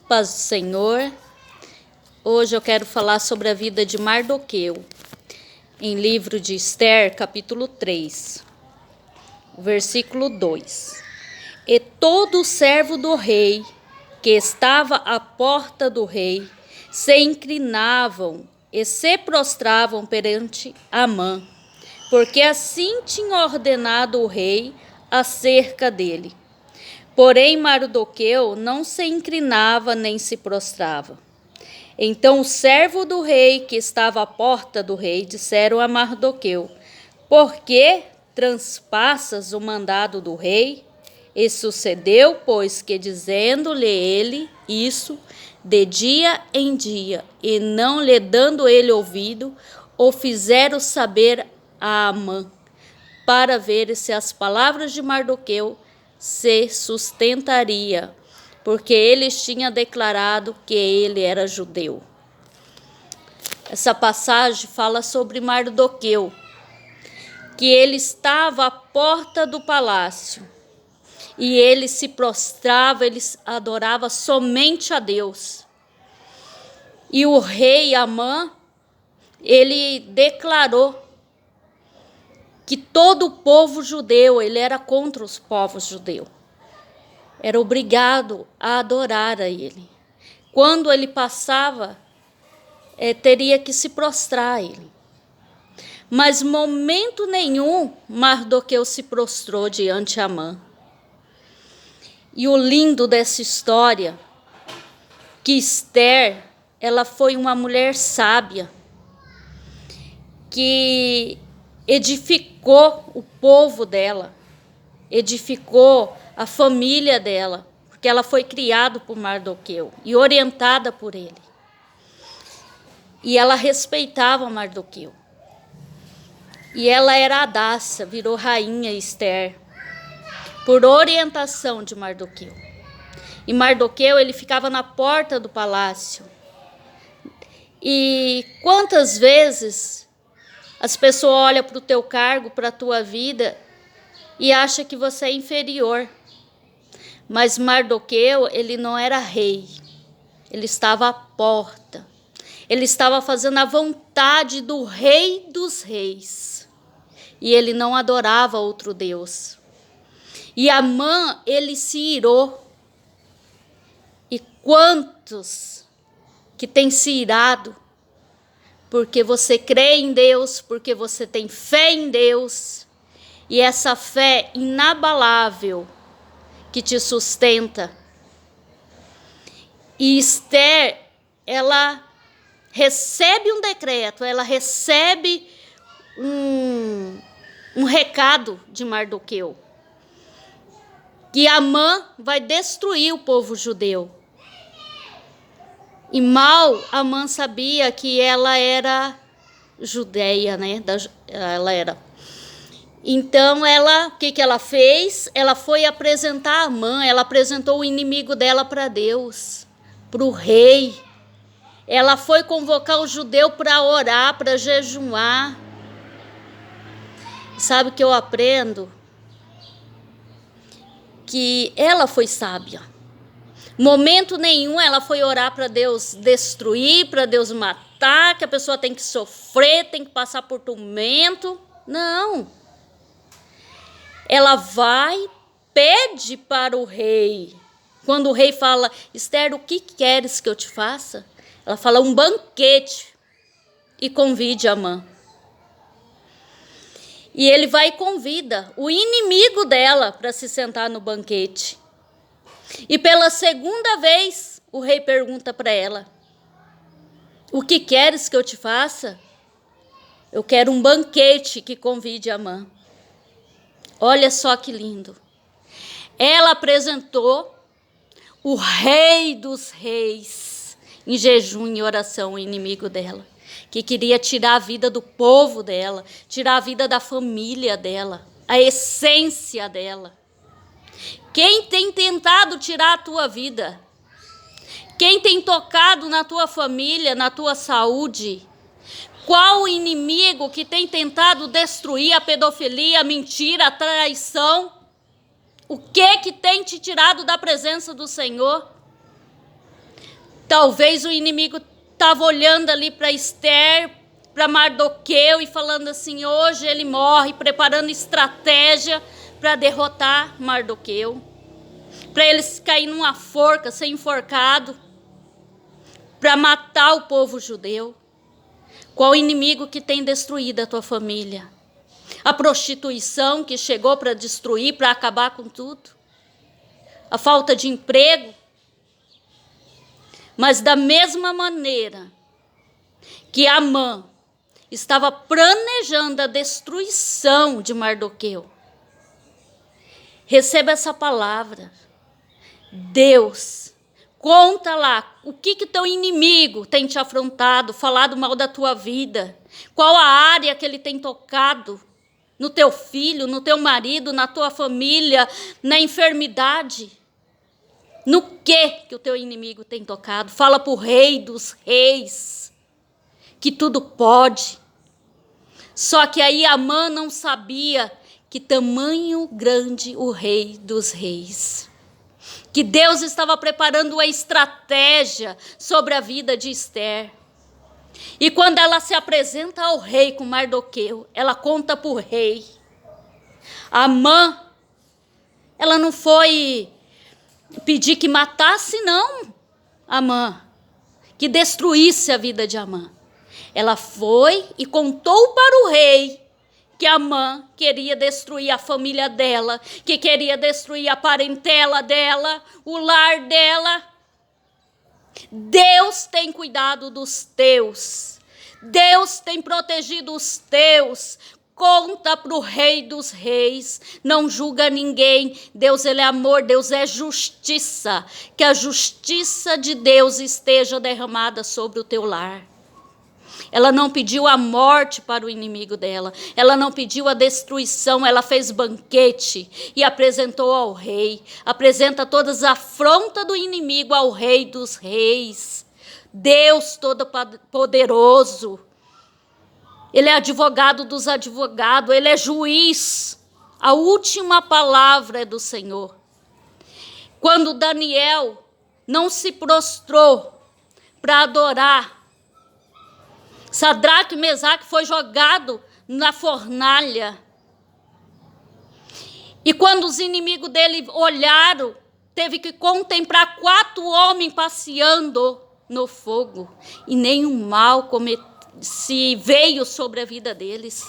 Paz do Senhor. Hoje eu quero falar sobre a vida de Mardoqueu, em livro de Esther, capítulo 3, versículo 2. E todo o servo do rei, que estava à porta do rei, se inclinavam e se prostravam perante Amã, porque assim tinha ordenado o rei acerca dele. Porém, Mardoqueu não se inclinava nem se prostrava. Então o servo do rei, que estava à porta do rei, disseram a Mardoqueu: por que transpassas o mandado do rei? E sucedeu, pois, que dizendo-lhe ele isso de dia em dia, e não lhe dando ele ouvido, o fizeram saber a Amã, para ver se as palavras de Mardoqueu se sustentaria, porque eles tinham declarado que ele era judeu. Essa passagem fala sobre Mardoqueu, que ele estava à porta do palácio e ele se prostrava, ele adorava somente a Deus. E o rei Amã, ele declarou que todo o povo judeu, ele era contra os povos judeus, era obrigado a adorar a ele. Quando ele passava, teria que se prostrar a ele. Mas momento nenhum Mardoqueu se prostrou diante de Amã. E o lindo dessa história, que Esther, ela foi uma mulher sábia, que edificou o povo dela, edificou a família dela, porque ela foi criada por Mardoqueu e orientada por ele. E ela respeitava Mardoqueu. E ela era Hadassa, virou rainha Esther, por orientação de Mardoqueu. E Mardoqueu, ele ficava na porta do palácio. E quantas vezes as pessoas olham para o teu cargo, para a tua vida, e acham que você é inferior. Mas Mardoqueu, ele não era rei, ele estava à porta. Ele estava fazendo a vontade do rei dos reis. E ele não adorava outro Deus. E Amã, ele se irou. E quantos que têm se irado porque você crê em Deus, porque você tem fé em Deus, e essa fé inabalável que te sustenta. E Esther, ela recebe um decreto, ela recebe um recado de Mardoqueu, que Amã vai destruir o povo judeu. E mal Amã sabia que ela era judeia, né? Ela era. Então, o que ela fez? Ela foi apresentar Amã, ela apresentou o inimigo dela para Deus, para o rei. Ela foi convocar o judeu para orar, para jejuar. Sabe o que eu aprendo? Que ela foi sábia. Momento nenhum ela foi orar para Deus destruir, para Deus matar, que a pessoa tem que sofrer, tem que passar por tormento. Não. Ela vai, pede para o rei. Quando o rei fala: Esther, o que queres que eu te faça? Ela fala: um banquete, e convide Amã. E ele vai e convida o inimigo dela para se sentar no banquete. E pela segunda vez, o rei pergunta para ela: o que queres que eu te faça? Eu quero um banquete que convide Amã. Olha só que lindo. Ela apresentou o rei dos reis em jejum e oração, o inimigo dela, que queria tirar a vida do povo dela, tirar a vida da família dela, a essência dela. Quem tem tentado tirar a tua vida? Quem tem tocado na tua família, na tua saúde? Qual o inimigo que tem tentado destruir a pedofilia, a mentira, a traição? O que tem te tirado da presença do Senhor? Talvez o inimigo estava olhando ali para Esther, para Mardoqueu e falando assim, hoje ele morre, preparando estratégia para derrotar Mardoqueu, para eles cair numa forca, ser enforcado, para matar o povo judeu. Qual inimigo que tem destruído a tua família? A prostituição que chegou para destruir, para acabar com tudo? A falta de emprego? Mas da mesma maneira que Amã estava planejando a destruição de Mardoqueu, receba essa palavra. Deus, conta lá o que teu inimigo tem te afrontado, falado mal da tua vida, qual a área que ele tem tocado no teu filho, no teu marido, na tua família, na enfermidade. No que o teu inimigo tem tocado? Fala para o Rei dos Reis que tudo pode. Só que aí Amã não sabia que tamanho grande o Rei dos Reis. Que Deus estava preparando uma estratégia sobre a vida de Esther. E quando ela se apresenta ao rei com Mardoqueu, ela conta para o rei. Amã, ela não foi pedir que matasse, não, Amã, que destruísse a vida de Amã. Ela foi e contou para o rei que Amã queria destruir a família dela, que queria destruir a parentela dela, o lar dela. Deus tem cuidado dos teus. Deus tem protegido os teus. Conta para o Rei dos Reis, não julga ninguém. Deus, ele é amor, Deus é justiça. Que a justiça de Deus esteja derramada sobre o teu lar. Ela não pediu a morte para o inimigo dela, ela não pediu a destruição, ela fez banquete e apresentou ao rei. Apresenta todas as afrontas do inimigo ao Rei dos Reis. Deus Todo-Poderoso. Ele é advogado dos advogados, ele é juiz. A última palavra é do Senhor. Quando Daniel não se prostrou para adorar, Sadraque e Mesaque foi jogado na fornalha. E quando os inimigos dele olharam, teve que contemplar 4 homens passeando no fogo. E nenhum mal se veio sobre a vida deles.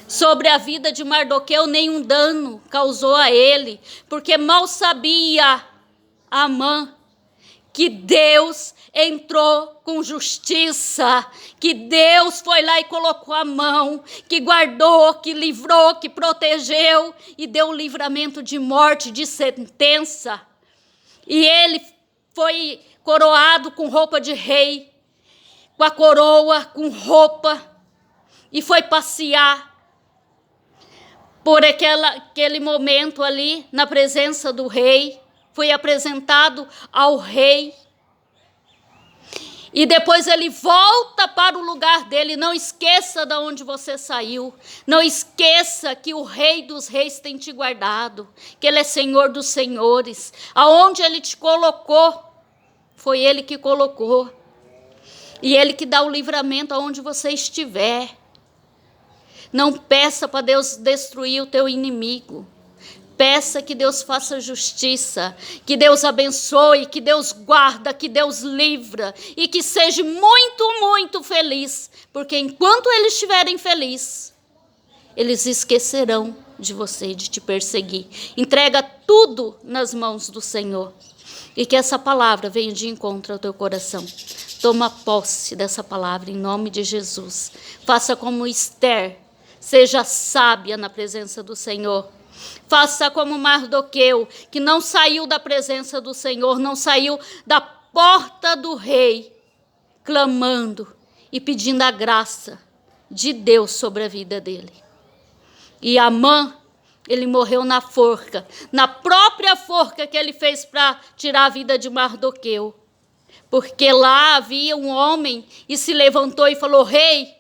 Sobre a vida de Mardoqueu, nenhum dano causou a ele, porque mal sabia Amã que Deus entrou com justiça, que Deus foi lá e colocou a mão, que guardou, que livrou, que protegeu e deu livramento de morte, de sentença. E ele foi coroado com roupa de rei, com a coroa, com roupa, e foi passear por aquele momento ali, na presença do rei, foi apresentado ao rei. E depois ele volta para o lugar dele. Não esqueça de onde você saiu. Não esqueça que o Rei dos Reis tem te guardado, que ele é Senhor dos Senhores. Aonde ele te colocou, foi ele que colocou. E ele que dá o livramento aonde você estiver. Não peça para Deus destruir o teu inimigo. Peça que Deus faça justiça, que Deus abençoe, que Deus guarda, que Deus livra e que seja muito, muito feliz, porque enquanto eles estiverem felizes, eles esquecerão de você, de te perseguir. Entrega tudo nas mãos do Senhor e que essa palavra venha de encontro ao teu coração. Toma posse dessa palavra em nome de Jesus. Faça como Esther, seja sábia na presença do Senhor. Faça como Mardoqueu, que não saiu da presença do Senhor, não saiu da porta do rei, clamando e pedindo a graça de Deus sobre a vida dele. E Amã, ele morreu na forca, na própria forca que ele fez para tirar a vida de Mardoqueu. Porque lá havia um homem e se levantou e falou: rei,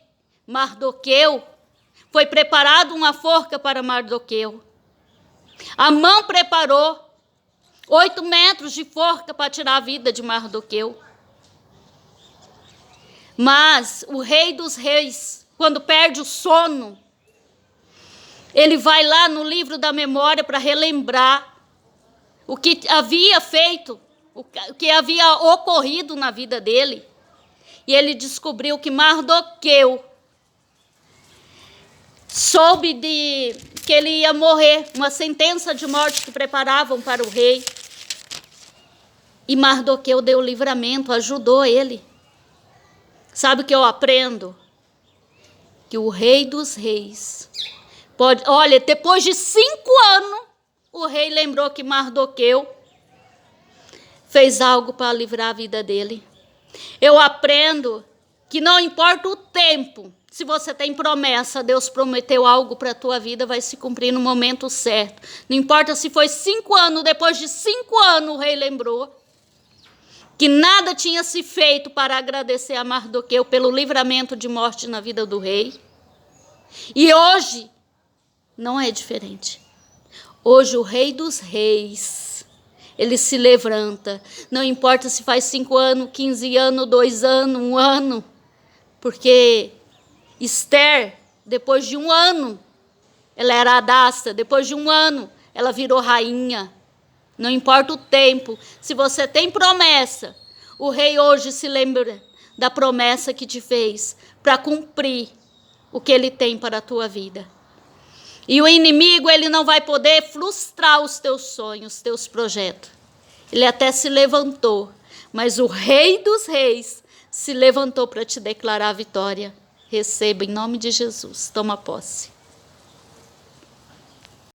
Mardoqueu, foi preparado uma forca para Mardoqueu. Amã preparou 8 metros de forca para tirar a vida de Mardoqueu. Mas o rei dos reis, quando perde o sono, ele vai lá no livro da memória para relembrar o que havia feito, o que havia ocorrido na vida dele. E ele descobriu que Mardoqueu soube que ele ia morrer, uma sentença de morte que preparavam para o rei. E Mardoqueu deu livramento, ajudou ele. Sabe o que eu aprendo? Que o rei dos reis pode... Olha, depois de 5 anos, o rei lembrou que Mardoqueu fez algo para livrar a vida dele. Eu aprendo que não importa o tempo, se você tem promessa, Deus prometeu algo para a tua vida, vai se cumprir no momento certo. Não importa se foi 5 anos, depois de 5 anos o rei lembrou que nada tinha se feito para agradecer a Mardoqueu pelo livramento de morte na vida do rei. E hoje não é diferente. Hoje o rei dos reis, ele se levanta. Não importa se faz 5 anos, 15 anos, 2 anos, 1 ano. Porque Esther, depois de 1 ano, ela era Hadassa. Depois de 1 ano, ela virou rainha. Não importa o tempo. Se você tem promessa, o rei hoje se lembra da promessa que te fez para cumprir o que ele tem para a tua vida. E o inimigo, ele não vai poder frustrar os teus sonhos, os teus projetos. Ele até se levantou, mas o rei dos reis se levantou para te declarar a vitória. Receba em nome de Jesus. Toma posse.